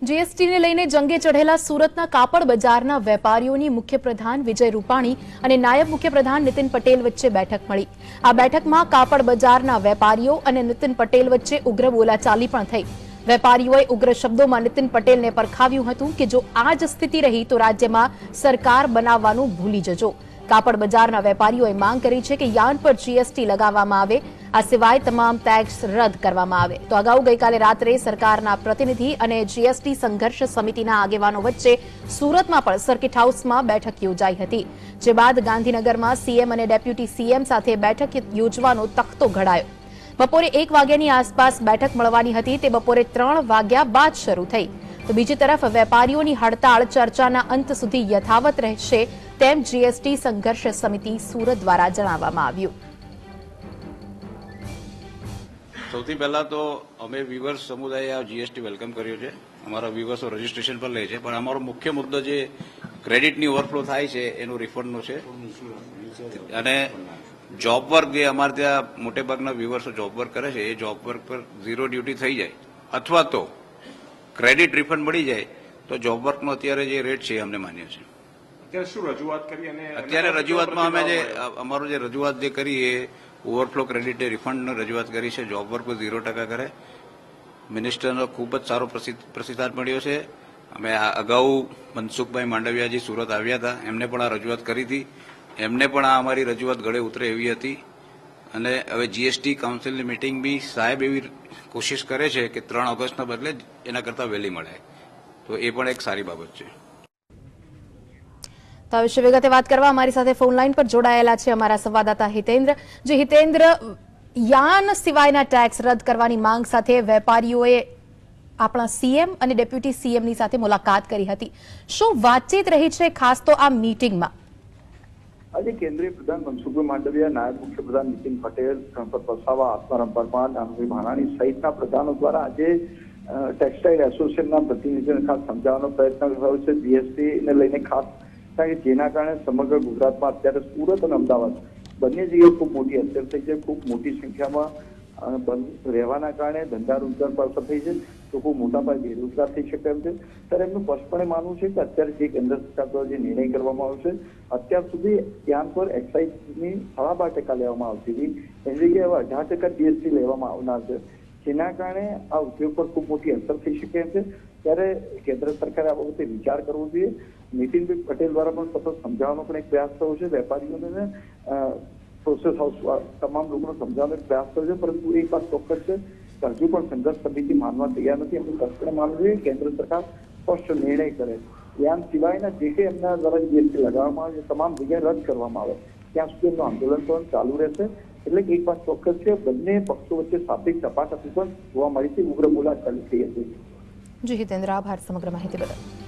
GST ने लईने जंगे चढ़ेला सूरतना कापड़ बजाરના વેપારીઓની મુખ્યપ્રધાન વિજય રૂપાણી અને નાયબ મુખ્યપ્રધાન નીતિન પટેલ વચ્ચે બેઠક મળી। આ બેઠકમાં કાપડ બજારના વેપારીઓ અને નીતિન પટેલ વચ્ચે ઉગ્ર બોલાચાલી પણ થઈ। વેપારીઓએ ઉગ્ર શબ્દોમાં નીતિન પટેલને પરખાવ્યું હતું કે જો આ જ સ્થિતિ રહી તો રાજ્યમાં સરકાર બનાવવાનું ભૂલી જજો। કાપડ બજારના વેપારીઓએ માંગ કરી છે કે યાર્ન પર જીએસટી લગાવવામાં આવે, આ સિવાય તમામ ટેક્સ રદ કરવામાં આવે। તો અગાઉ ગઈકાલે રાત્રે સરકારના પ્રતિનિધિ અને જીએસટી સંઘર્ષ સમિતિના આગેવાનો વચ્ચે સુરતમાં પણ સર્કિટ હાઉસમાં બેઠક યોજાઈ હતી, જે બાદ ગાંધીનગરમાં સીએમ અને ડેપ્યુટી સીએમ સાથે બેઠક યોજવાનો તખ્તો ઘડાયો। બપોરે 1 વાગ્યાની આસપાસ બેઠક મળવાની હતી, તે બપોરે 3 વાગ્યા બાદ શરૂ થઈ। તો બીજી તરફ વેપારીઓની હડતાળ ચર્ચાના અંત સુધી યથાવત રહેશે તેમ જીએસટી સંઘર્ષ સમિતિ સુરત દ્વારા જણાવવામાં આવ્યું। સૌથી પહેલા તો અમે વ્યુઅર્સ સમુદાય આ જીએસટી વેલકમ કર્યો છે। અમારા વ્યુઅર્સો રજીસ્ટ્રેશન પર લે છે, પણ અમારો મુખ્ય મુદ્દો જે ક્રેડિટની ઓવરફ્લો થાય છે એનું રિફંડનો છે। અને જોબ વર્ક જે અમારે ત્યાં મોટેભાગના વ્યુઅર્સો જોબ વર્ક કરે છે, એ જોબ વર્ક પર ઝીરો ડ્યુટી થઈ જાય અથવા તો ક્રેડિટ રિફંડ મળી જાય તો જોબ વર્કનો અત્યારે જે રેટ છે એ અમને માન્ય છે। અત્યારે શું રજૂઆત કરી અને અત્યારે રજૂઆતમાં અમે જે અમારું જે રજૂઆત જે કરી એ ઓવરફ્લો ક્રેડિટ રિફંડની રજૂઆત કરી છે। જોબ વર્ક પર 0% કરે। મિનિસ્ટરનો ખૂબ જ સારો પ્રતિસાદ મળ્યો છે। અમે અગાઉ મનસુખભાઈ માંડવિયાજી સુરત આવ્યા હતા, એમને પણ આ રજૂઆત કરી હતી, એમને પણ આ અમારી રજૂઆત ગળે ઉતરે એવી હતી। અને હવે જીએસટી કાઉન્સિલની મિટિંગ બી સાહેબ એવી કોશિશ કરે છે કે 3 ઓગસ્ટના બદલે એના કરતાં વહેલી મળે, તો એ પણ એક સારી બાબત છે। તો આ વિશે વિગતે વાત કરવા અમારી સાથે ફોન લાઈન પર જોડાયેલા છે અમારા સંવાદદાતા હિતેન્દ્ર। જે હિતેન્દ્ર, યાન સિવાયના ટેક્સ રદ કરવાની માંગ સાથે વેપારીઓએ આપણા સીએમ અને ડેપ્યુટી સીએમની સાથે મુલાકાત કરી હતી, શું વાતચીત રહી છે ખાસ તો આ મીટિંગમાં? આજે કેન્દ્રીય પ્રધાન મનસુખભાઈ માંડવિયા, નાયબ મુખ્યપ્રધાન નીતિન પટેલ, ગણપત વસાવા, આત્મારામ પરમાર, નાનભાઈ ભાનાણી સહિતના પ્રધાનો દ્વારા આજે ટેક્સટાઇલ એસોસિએશનના પ્રતિનિધિઓને ખાસ સમજાવવાનો પ્રયત્ન કર્યો છે જીએસટીને લઈને ખાસ, કારણ કે જેના કારણે સમગ્ર ગુજરાતમાં અત્યારે સુરત અને અમદાવાદ બંને જગ્યાએ ખૂબ મોટી અસર થઈ છે। ખૂબ મોટી સંખ્યામાં બંધ રહેવાના કારણે ધંધા રોજગાર પર અસર થઈ છે, તો ખૂબ મોટા પાયે બેરોજગાર થઈ શકે એમ છે। ત્યારે એમનું સ્પષ્ટપણે માનવું છે કે અત્યારે જે કેન્દ્ર સરકાર દ્વારા જે નિર્ણય કરવામાં આવ્યો છે, અત્યાર સુધી યાન પર એક્સાઇઝની 12.5% લેવામાં આવતી હતી, એની જગ્યાએ 18% જીએસટી લેવામાં આવનાર છે, જેના કારણે આ ઉદ્યોગ પર ખૂબ મોટી અસર થઈ શકે એમ છે। ત્યારે કેન્દ્ર સરકારે આ બાબતે વિચાર કરવો જોઈએ। નીતિનભાઈ પટેલ દ્વારા પણ સતત સમજાવવાનો પણ એક પ્રયાસ થયો છે, વેપારીઓને પ્રોસેસ હાઉસ તમામ લોકોને સમજાવવાનો એક પ્રયાસ કર્યો છે, પરંતુ એક વાત ચોક્કસ છે કે હજુ પણ સંઘર્ષ સમિતિ માનવા તૈયાર નથી। એમનું સ્પષ્ટપણે માનવું જોઈએ કેન્દ્ર સરકાર સ્પષ્ટ નિર્ણય કરે, યાન સિવાયના જે કંઈ એમના દ્વારા જીએસટી લગાવવામાં આવે તમામ જગ્યાએ રદ કરવામાં આવે, ત્યાં સુધી એમનું આંદોલન પણ ચાલુ રહેશે। એટલે એક વાત ચોક્કસ છે, બંને પક્ષો વચ્ચે શાબ્દિક ઝપાઝપી પણ જોવા મળી છે, ઉગ્ર બોલાચાલી થઈ હતી। જી હિતેન્દ્ર, આભાર સમગ્ર માહિતી બદલ।